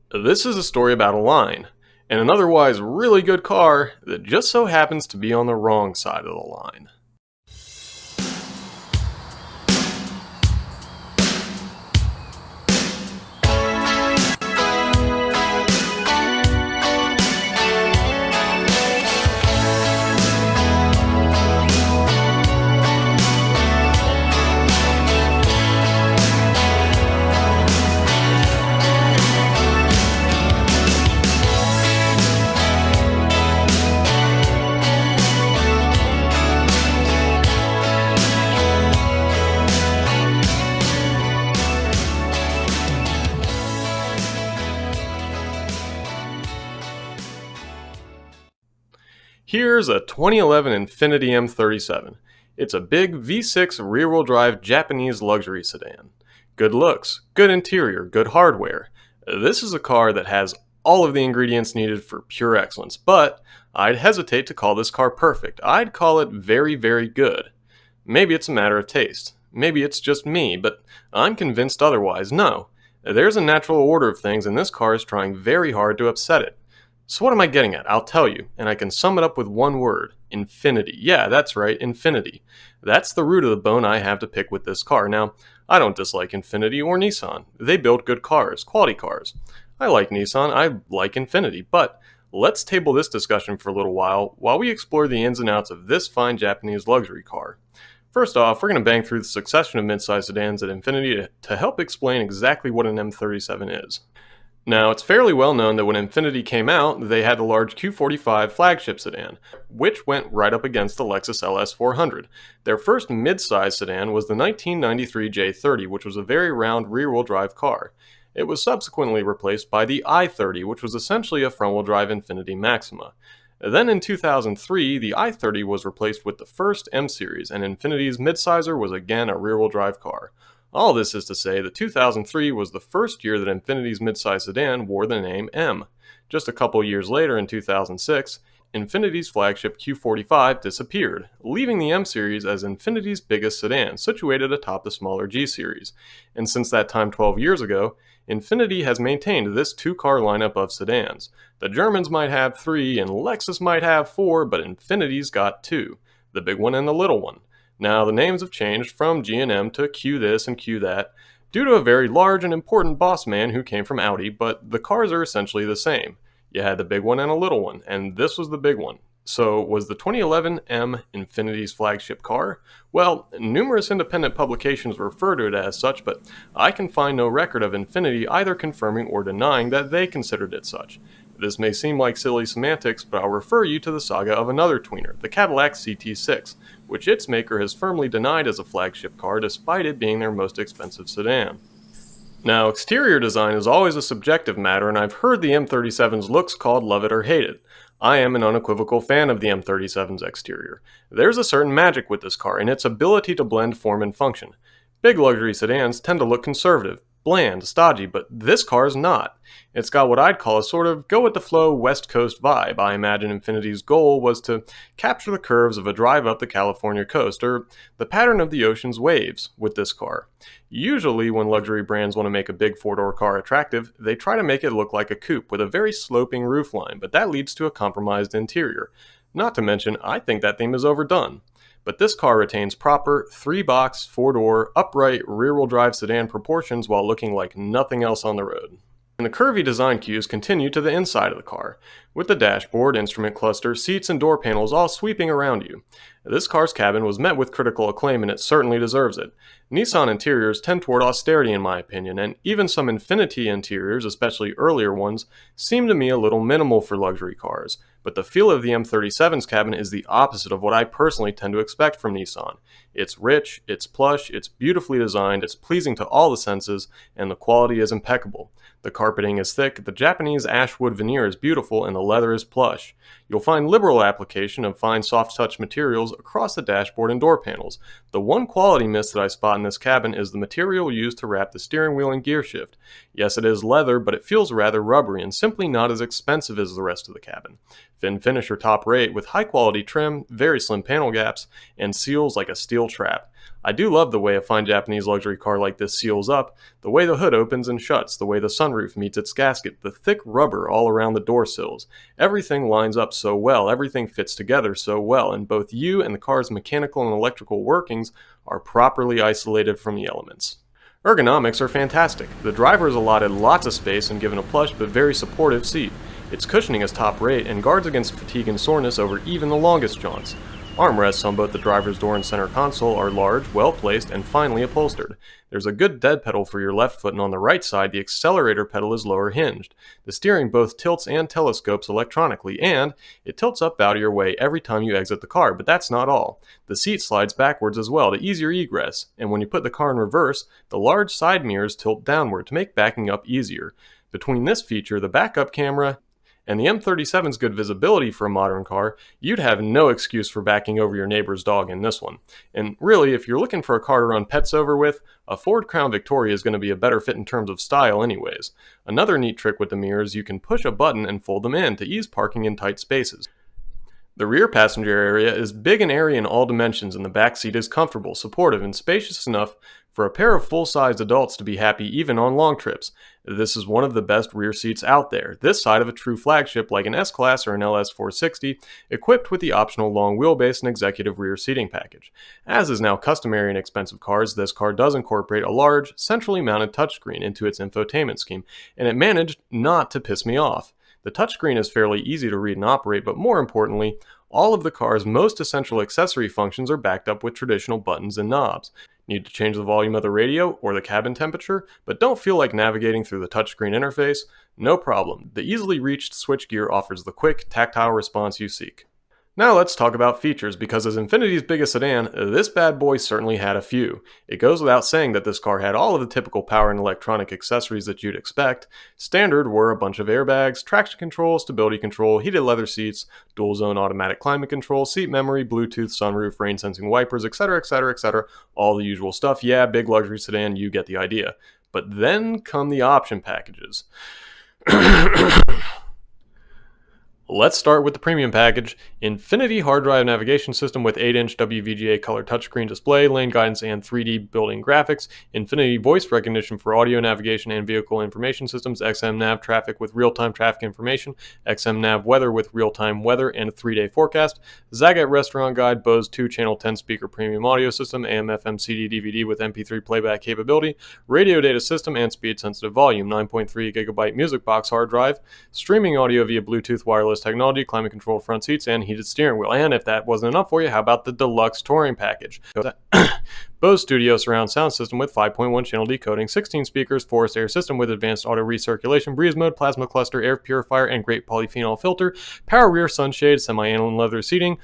This is a story about a line, and an otherwise really good car that just so happens to be on the wrong side of the line. Here's a 2011 Infiniti M37. It's a big V6 rear-wheel drive Japanese luxury sedan. Good looks, good interior, good hardware. This is a car that has all of the ingredients needed for pure excellence, but I'd hesitate to call this car perfect. I'd call it very, very good. Maybe it's a matter of taste. Maybe it's just me, but I'm convinced otherwise. No, there's a natural order of things, and this car is trying very hard to upset it. So what am I getting at? I'll tell you, and I can sum it up with one word: infinity. Yeah, that's right, infinity. That's the root of the bone I have to pick with this car. Now, I don't dislike Infiniti or Nissan. They build good cars, quality cars. I like Nissan, I like Infiniti, but let's table this discussion for a little while we explore the ins and outs of this fine Japanese luxury car. First off, we're going to bang through the succession of midsize sedans at Infiniti to help explain exactly what an M37 is. Now, it's fairly well known that when Infiniti came out, they had the large Q45 flagship sedan, which went right up against the Lexus LS400. Their first mid-size sedan was the 1993 J30, which was a very round rear-wheel drive car. It was subsequently replaced by the i30, which was essentially a front-wheel drive Infiniti Maxima. Then in 2003, the i30 was replaced with the first M Series, and Infiniti's midsizer was again a rear-wheel drive car. All this is to say that 2003 was the first year that Infiniti's midsize sedan wore the name M. Just a couple years later, in 2006, Infiniti's flagship Q45 disappeared, leaving the M Series as Infiniti's biggest sedan, situated atop the smaller G Series. And since that time 12 years ago, Infiniti has maintained this two-car lineup of sedans. The Germans might have three, and Lexus might have four, but Infiniti's got two, the big one and the little one. Now, the names have changed from G&M to Q this and Q that due to a very large and important boss man who came from Audi, but the cars are essentially the same. You had the big one and a little one, and this was the big one. So, was the 2011 M Infiniti's flagship car? Well, numerous independent publications refer to it as such, but I can find no record of Infiniti either confirming or denying that they considered it such. This may seem like silly semantics, but I'll refer you to the saga of another tweener, the Cadillac CT6, which its maker has firmly denied as a flagship car despite it being their most expensive sedan. Now, exterior design is always a subjective matter, and I've heard the M37's looks called love it or hate it. I am an unequivocal fan of the M37's exterior. There's a certain magic with this car in its ability to blend form and function. Big luxury sedans tend to look conservative, bland, stodgy, but this car's not. It's got what I'd call a sort of go-with-the-flow West Coast vibe. I imagine Infiniti's goal was to capture the curves of a drive up the California coast, or the pattern of the ocean's waves, with this car. Usually, when luxury brands want to make a big four-door car attractive, they try to make it look like a coupe with a very sloping roofline, but that leads to a compromised interior. Not to mention, I think that theme is overdone. But this car retains proper, three-box, four-door, upright, rear-wheel drive sedan proportions while looking like nothing else on the road. And the curvy design cues continue to the inside of the car, with the dashboard, instrument cluster, seats, and door panels all sweeping around you. This car's cabin was met with critical acclaim, and it certainly deserves it. Nissan interiors tend toward austerity in my opinion, and even some Infiniti interiors, especially earlier ones, seem to me a little minimal for luxury cars. But the feel of the M37's cabin is the opposite of what I personally tend to expect from Nissan. It's rich, it's plush, it's beautifully designed, it's pleasing to all the senses, and the quality is impeccable. The carpeting is thick, the Japanese ashwood veneer is beautiful, and the leather is plush. You'll find liberal application of fine soft-touch materials across the dashboard and door panels. The one quality miss that I spot in this cabin is the material used to wrap the steering wheel and gear shift. Yes, it is leather, but it feels rather rubbery and simply not as expensive as the rest of the cabin. Fin finish are top rate with high quality trim, very slim panel gaps, and seals like a steel trap. I do love the way a fine Japanese luxury car like this seals up, the way the hood opens and shuts, the way the sunroof meets its gasket, the thick rubber all around the door sills. Everything lines up so well, everything fits together so well, and both you and the car's mechanical and electrical workings are properly isolated from the elements. Ergonomics are fantastic. The driver is allotted lots of space and given a plush but very supportive seat. Its cushioning is top rate and guards against fatigue and soreness over even the longest jaunts. Armrests on both the driver's door and center console are large, well placed, and finely upholstered. There's a good dead pedal for your left foot, and on the right side the accelerator pedal is lower hinged. The steering both tilts and telescopes electronically, and it tilts up out of your way every time you exit the car, but that's not all. The seat slides backwards as well to ease your egress, and when you put the car in reverse, the large side mirrors tilt downward to make backing up easier. Between this feature, the backup camera, and the M37's good visibility for a modern car, you'd have no excuse for backing over your neighbor's dog in this one. And really, if you're looking for a car to run pets over with, a Ford Crown Victoria is going to be a better fit in terms of style anyways. Another neat trick with the mirrors, you can push a button and fold them in to ease parking in tight spaces. The rear passenger area is big and airy in all dimensions, and the back seat is comfortable, supportive, and spacious enough for a pair of full-sized adults to be happy even on long trips. This is one of the best rear seats out there, this side of a true flagship like an S-Class or an LS 460, equipped with the optional long wheelbase and executive rear seating package. As is now customary in expensive cars, this car does incorporate a large, centrally mounted touchscreen into its infotainment scheme, and it managed not to piss me off. The touchscreen is fairly easy to read and operate, but more importantly, all of the car's most essential accessory functions are backed up with traditional buttons and knobs. Need to change the volume of the radio or the cabin temperature, but don't feel like navigating through the touchscreen interface? No problem. The easily reached switchgear offers the quick, tactile response you seek. Now let's talk about features, because as Infiniti's biggest sedan, this bad boy certainly had a few. It goes without saying that this car had all of the typical power and electronic accessories that you'd expect. Standard were a bunch of airbags, traction control, stability control, heated leather seats, dual zone automatic climate control, seat memory, Bluetooth, sunroof, rain sensing wipers, etc, etc, etc, all the usual stuff. Yeah, big luxury sedan, you get the idea. But then come the option packages. Let's start with the premium package. Infiniti hard drive navigation system with 8-inch WVGA color touchscreen display, lane guidance, and 3D built-in graphics. Infiniti voice recognition for audio navigation and vehicle information systems. XM-Nav traffic with real-time traffic information. XM-Nav weather with real-time weather and a 3-day forecast. Zagat restaurant guide. Bose 2-channel 10-speaker premium audio system. AM/FM CD DVD with MP3 playback capability. Radio data system and speed-sensitive volume. 9.3 gigabyte music box hard drive. Streaming audio via Bluetooth wireless technology, climate controlled front seats, and heated steering wheel. And if that wasn't enough for you, how about the deluxe touring package? Bose Studio surround sound system with 5.1 channel decoding, 16 speakers, forced air system with advanced auto recirculation, breeze mode, plasma cluster, air purifier, and great polyphenol filter, power rear sunshade, semi-annealing leather seating,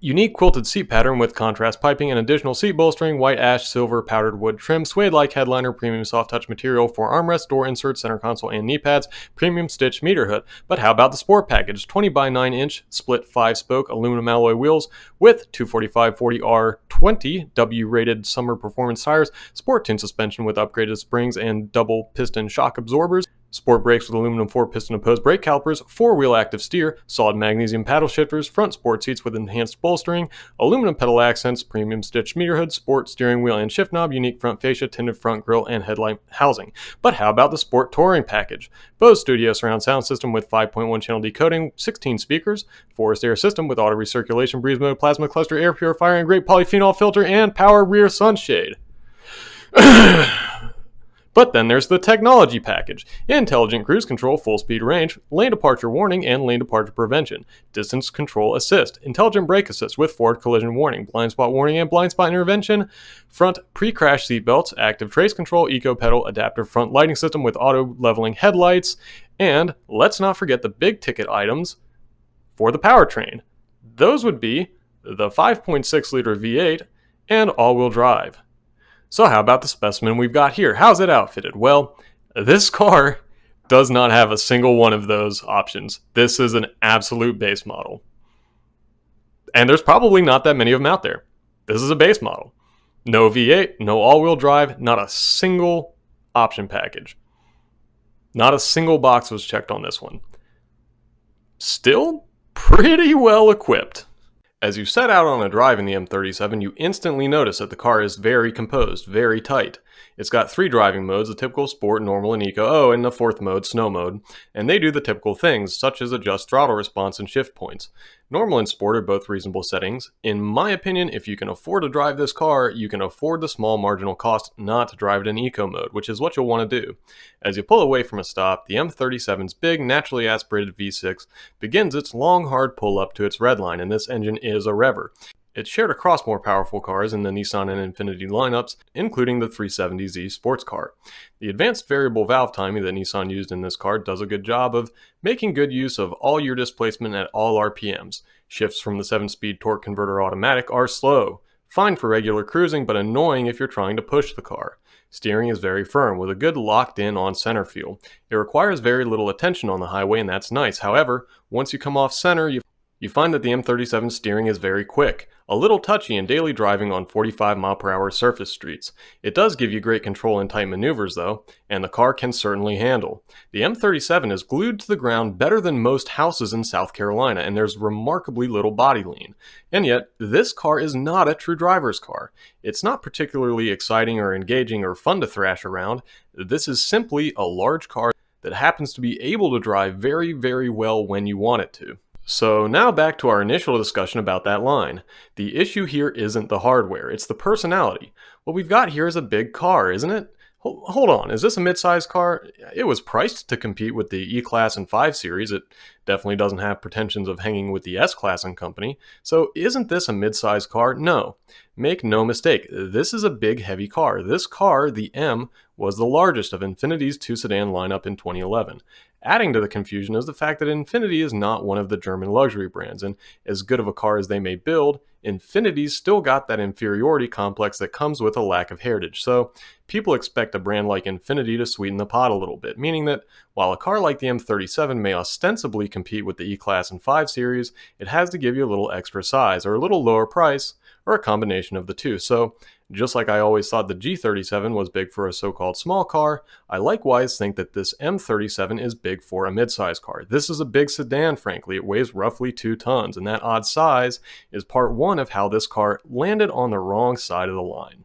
unique quilted seat pattern with contrast piping and additional seat bolstering, white ash, silver, powdered wood trim, suede-like headliner, premium soft touch material for armrest, door inserts, center console, and knee pads, premium stitch meter hood. But how about the sport package? 20 by 9 inch split 5-spoke aluminum alloy wheels with 245/40R20 W-rated summer performance tires, sport tune suspension with upgraded springs and double piston shock absorbers, sport brakes with aluminum 4-piston opposed brake calipers, 4-wheel active steer, solid magnesium paddle shifters, front sport seats with enhanced bolstering, aluminum pedal accents, premium stitched meter hood, sport steering wheel and shift knob, unique front fascia, tinted front grille, and headlight housing. But how about the sport touring package? Bose Studio surround sound system with 5.1 channel decoding, 16 speakers, forced air system with auto recirculation, breeze mode, plasma cluster, air purifier, and great polyphenol filter, and power rear sunshade. But then there's the technology package. Intelligent cruise control, full speed range, lane departure warning, and lane departure prevention. Distance control assist, intelligent brake assist with forward collision warning, blind spot warning and blind spot intervention, front pre-crash seatbelts, active trace control, eco pedal, adaptive front lighting system with auto leveling headlights, and let's not forget the big ticket items for the powertrain. Those would be the 5.6 liter V8 and all-wheel drive. So how about the specimen we've got here? How's it outfitted? Well, this car does not have a single one of those options. This is an absolute base model. And there's probably not that many of them out there. This is a base model. No V8, no all-wheel drive, not a single option package. Not a single box was checked on this one. Still pretty well equipped. As you set out on a drive in the M37, you instantly notice that the car is very composed, very tight. It's got 3 driving modes, the typical sport, normal, and eco, and the 4th mode, snow mode, and they do the typical things, such as adjust throttle response and shift points. Normal and sport are both reasonable settings. In my opinion, if you can afford to drive this car, you can afford the small marginal cost not to drive it in eco mode, which is what you'll want to do. As you pull away from a stop, the M37's big, naturally aspirated V6 begins its long, hard pull up to its red line, and this engine is a rever. It's shared across more powerful cars in the Nissan and Infiniti lineups, including the 370Z sports car. The advanced variable valve timing that Nissan used in this car does a good job of making good use of all year displacement at all RPMs. Shifts from the 7-speed torque converter automatic are slow, fine for regular cruising, but annoying if you're trying to push the car. Steering is very firm, with a good locked-in on-center feel. It requires very little attention on the highway, and that's nice. However, once you come off center, you find that the M37 steering is very quick, a little touchy in daily driving on 45-mile-per-hour surface streets. It does give you great control in tight maneuvers though, and the car can certainly handle. The M37 is glued to the ground better than most houses in South Carolina, and there's remarkably little body lean. And yet, this car is not a true driver's car. It's not particularly exciting or engaging or fun to thrash around. This is simply a large car that happens to be able to drive very, very well when you want it to. So now back to our initial discussion about that line. The issue here isn't the hardware, it's the personality. What we've got here is a big car, isn't it? Hold on, is this a mid-size car? It was priced to compete with the E-Class and 5 Series. It definitely doesn't have pretensions of hanging with the S-Class and company. So isn't this a mid-size car? No. Make no mistake, this is a big, heavy car. This car, the M, was the largest of Infiniti's 2 sedan lineup in 2011. Adding to the confusion is the fact that Infiniti is not one of the German luxury brands, and as good of a car as they may build, Infiniti's still got that inferiority complex that comes with a lack of heritage. So people expect a brand like Infiniti to sweeten the pot a little bit, meaning that while a car like the M37 may ostensibly compete with the E-Class and 5 Series, it has to give you a little extra size, or a little lower price, or a combination of the two. So just like I always thought the G37 was big for a so-called small car, I likewise think that this M37 is big for a midsize car. This is a big sedan, frankly. It weighs roughly 2 tons, and that odd size is part one of how this car landed on the wrong side of the line.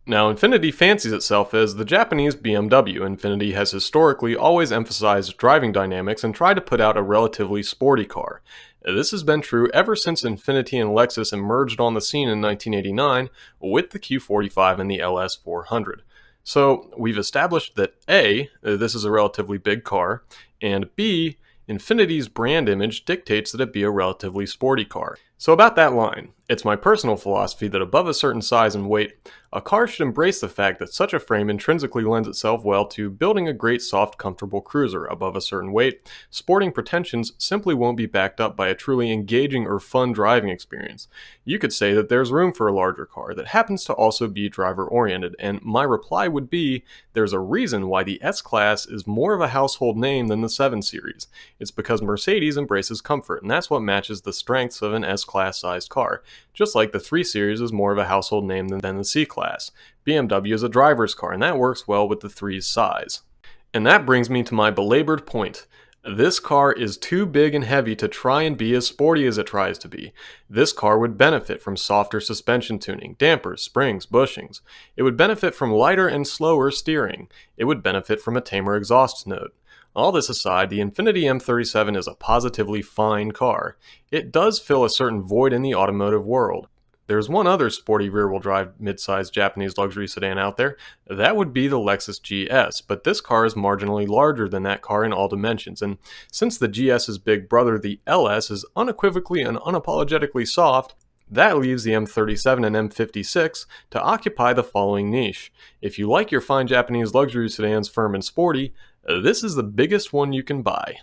Now, Infiniti fancies itself as the Japanese BMW. Infiniti has historically always emphasized driving dynamics and tried to put out a relatively sporty car. This has been true ever since Infiniti and Lexus emerged on the scene in 1989 with the Q45 and the LS400. So we've established that A, this is a relatively big car, and B, Infiniti's brand image dictates that it be a relatively sporty car. So about that line, it's my personal philosophy that above a certain size and weight, a car should embrace the fact that such a frame intrinsically lends itself well to building a great, soft, comfortable cruiser. Above a certain weight, sporting pretensions simply won't be backed up by a truly engaging or fun driving experience. You could say that there's room for a larger car that happens to also be driver-oriented, and my reply would be, there's a reason why the S-Class is more of a household name than the 7 Series. It's because Mercedes embraces comfort, and that's what matches the strengths of an S-Class sized car. Just like the 3 Series is more of a household name than the C-Class. BMW is a driver's car, and that works well with the 3's size. And that brings me to my belabored point. This car is too big and heavy to try and be as sporty as it tries to be. This car would benefit from softer suspension tuning, dampers, springs, bushings. It would benefit from lighter and slower steering. It would benefit from a tamer exhaust note. All this aside, the Infiniti M37 is a positively fine car. It does fill a certain void in the automotive world. There's one other sporty rear-wheel drive mid-sized Japanese luxury sedan out there. That would be the Lexus GS, but this car is marginally larger than that car in all dimensions, and since the GS's big brother, the LS, is unequivocally and unapologetically soft, that leaves the M37 and M56 to occupy the following niche. If you like your fine Japanese luxury sedans firm and sporty, this is the biggest one you can buy.